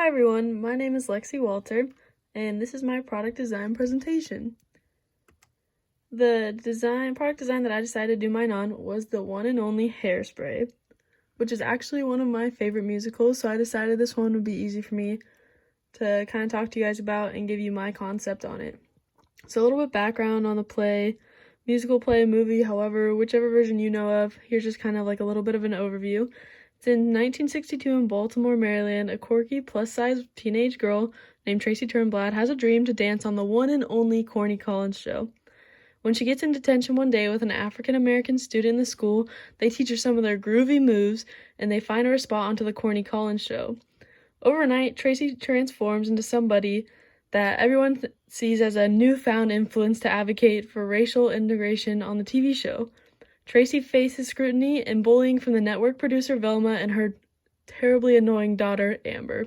everyone, my name is Lexi Walter, and this is my product design presentation. The product design that I decided to do mine on was the one and only Hairspray, which is actually one of my favorite musicals, so I decided this one would be easy for me to kind of talk to you guys about and give you my concept on it. So a little bit background on the play, musical play, movie, however, whichever version you know of. Here's just kind of like a little bit of an overview. It's in 1962 in Baltimore, Maryland. A quirky, plus-size teenage girl named Tracy Turnblad has a dream to dance on the one and only Corny Collins show. When she gets in detention one day with an African-American student in the school, they teach her some of their groovy moves, and they find her a spot onto the Corny Collins show. Overnight, Tracy transforms into somebody that everyone sees as a newfound influence to advocate for racial integration on the TV show. Tracy faces scrutiny and bullying from the network producer Velma and her terribly annoying daughter Amber.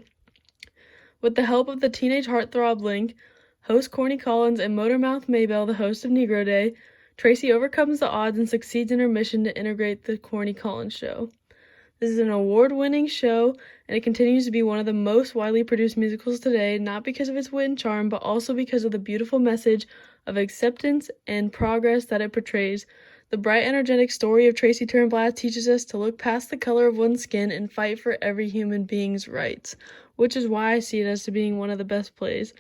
With the help of the teenage heartthrob Link, host Corny Collins, and Motormouth Maybelle, the host of Negro Day, Tracy overcomes the odds and succeeds in her mission to integrate the Corny Collins show. This is an award-winning show, and it continues to be one of the most widely produced musicals today, not because of its wit and charm, but also because of the beautiful message of acceptance and progress that it portrays. The bright, energetic story of Tracy Turnblad teaches us to look past the color of one's skin and fight for every human being's rights, which is why I see it as being one of the best plays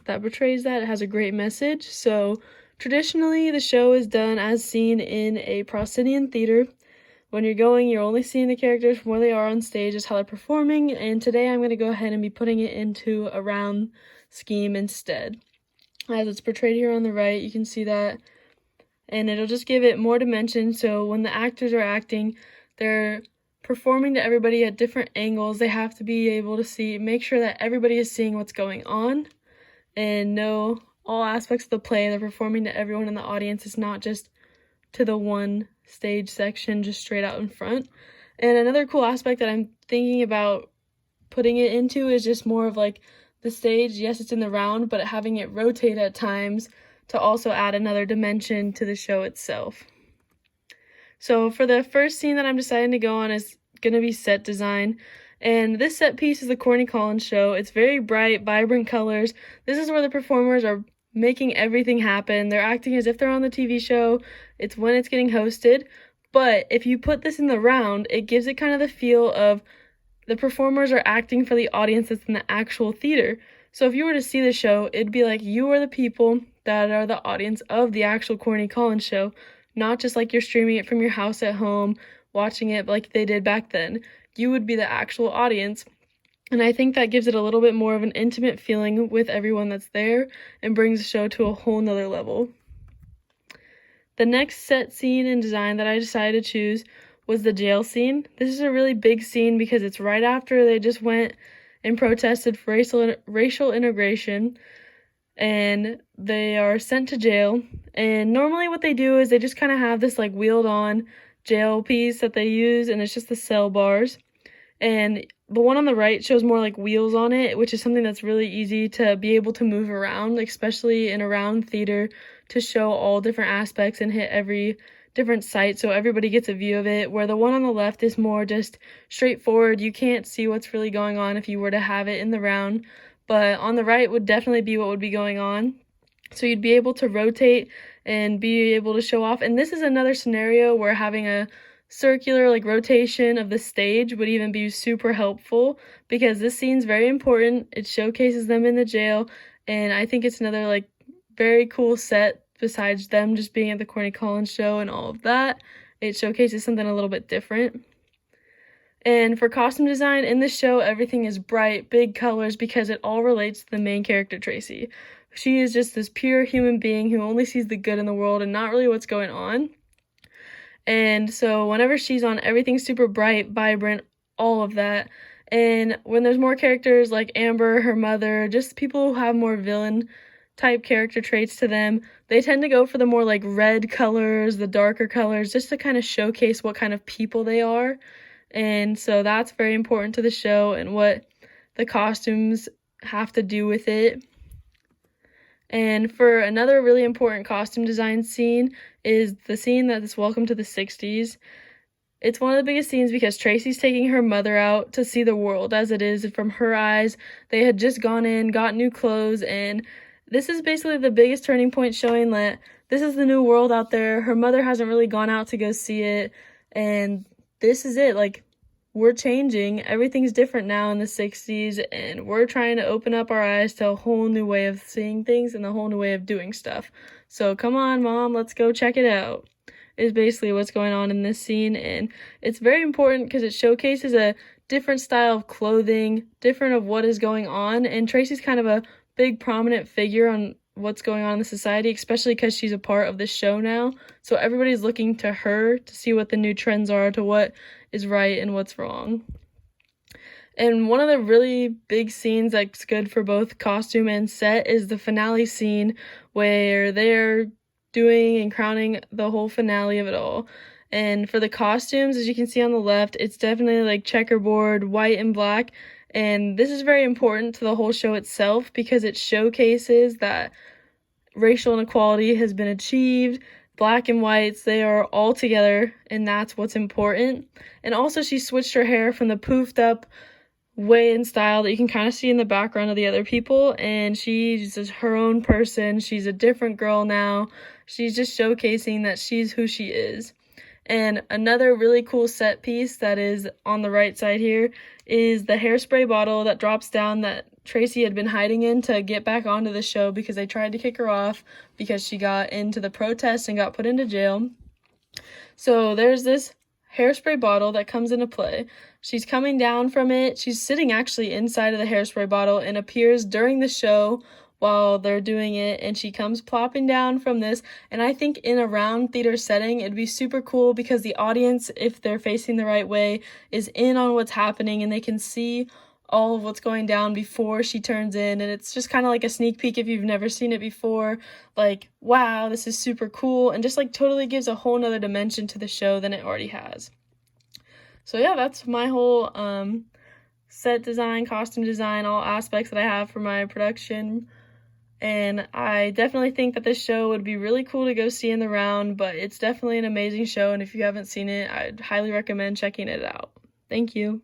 that portrays that. It has a great message. So, traditionally, the show is done as seen in a proscenium theater. When you're going, you're only seeing the characters from where they are on stage, is how they're performing, and today I'm going to go ahead and be putting it into a round scheme instead. As it's portrayed here on the right, you can see that, and it'll just give it more dimension. So when the actors are acting, they're performing to everybody at different angles. They have to be able to make sure that everybody is seeing what's going on and know all aspects of the play. They're performing to everyone in the audience. It's not just to the one stage section just straight out in front. And another cool aspect that I'm thinking about putting it into is just more of like the stage. Yes, it's in the round, but having it rotate at times to also add another dimension to the show itself. So for the first scene that I'm deciding to go on is going to be set design. And this set piece is the Corny Collins show. It's very bright, vibrant colors. This is where the performers are making everything happen. They're acting as if they're on the TV show. It's when it's getting hosted. But if you put this in the round, it gives it kind of the feel of the performers are acting for the audience that's in the actual theater. So if you were to see the show, it'd be like you are the people that are the audience of the actual Corny Collins show, not just like you're streaming it from your house at home, watching it like they did back then. You would be the actual audience. And I think that gives it a little bit more of an intimate feeling with everyone that's there and brings the show to a whole nother level. The next set scene and design that I decided to choose was the jail scene. This is a really big scene because it's right after they just went and protested for racial integration, and they are sent to jail. And normally what they do is they just kind of have this like wheeled on jail piece that they use, and it's just the cell bars. And the one on the right shows more like wheels on it, which is something that's really easy to be able to move around, especially in a round theater, to show all different aspects and hit every different site so everybody gets a view of it, where the one on the left is more just straightforward. You can't see what's really going on if you were to have it in the round, but on the right would definitely be what would be going on. So you'd be able to rotate and be able to show off. And this is another scenario where having a circular rotation of the stage would even be super helpful, because this scene's very important. It showcases them in the jail, and I think it's another very cool set. Besides them just being at the Corny Collins show and all of that, it showcases something a little bit different. And for costume design, in this show, everything is bright, big colors, because it all relates to the main character, Tracy. She is just this pure human being who only sees the good in the world and not really what's going on. And so whenever she's on, everything's super bright, vibrant, all of that. And when there's more characters like Amber, her mother, just people who have more villain type character traits to them, they tend to go for the more red colors, the darker colors, just to kind of showcase what kind of people they are. And so that's very important to the show and what the costumes have to do with it. And for another really important costume design scene is the scene that is Welcome to the 60s. It's one of the biggest scenes because Tracy's taking her mother out to see the world as it is from her eyes. They had just gone in, got new clothes, and this is basically the biggest turning point, showing that this is the new world out there. Her mother hasn't really gone out to go see it, and this is it. Like, we're changing. Everything's different now in the 60s, and we're trying to open up our eyes to a whole new way of seeing things and a whole new way of doing stuff. So come on, Mom, let's go check it out, is basically what's going on in this scene. And it's very important because it showcases a different style of clothing, different of what is going on, and Tracy's kind of a big prominent figure on what's going on in the society, especially because she's a part of the show now. So everybody's looking to her to see what the new trends are, to what is right and what's wrong. And one of the really big scenes that's good for both costume and set is the finale scene, where they're doing and crowning the whole finale of it all. And for the costumes, as you can see on the left, it's definitely like checkerboard, white and black. And this is very important to the whole show itself because it showcases that racial inequality has been achieved. Black and whites, they are all together, and that's what's important. And also, she switched her hair from the poofed up way and style that you can kind of see in the background of the other people, and she's just her own person. She's a different girl now. She's just showcasing that she's who she is. And another really cool set piece that is on the right side here is the hairspray bottle that drops down that Tracy had been hiding in to get back onto the show because they tried to kick her off because she got into the protest and got put into jail. So there's this hairspray bottle that comes into play. She's coming down from it. She's sitting actually inside of the hairspray bottle and appears during the show while they're doing it, and she comes plopping down from this. And I think in a round theater setting, it'd be super cool because the audience, if they're facing the right way, is in on what's happening and they can see all of what's going down before she turns in. And it's just kind of like a sneak peek if you've never seen it before. Like, wow, this is super cool, and just like totally gives a whole nother dimension to the show than it already has. So yeah, that's my whole set design, costume design, all aspects that I have for my production. And I definitely think that this show would be really cool to go see in the round, but it's definitely an amazing show, and if you haven't seen it, I'd highly recommend checking it out. Thank you.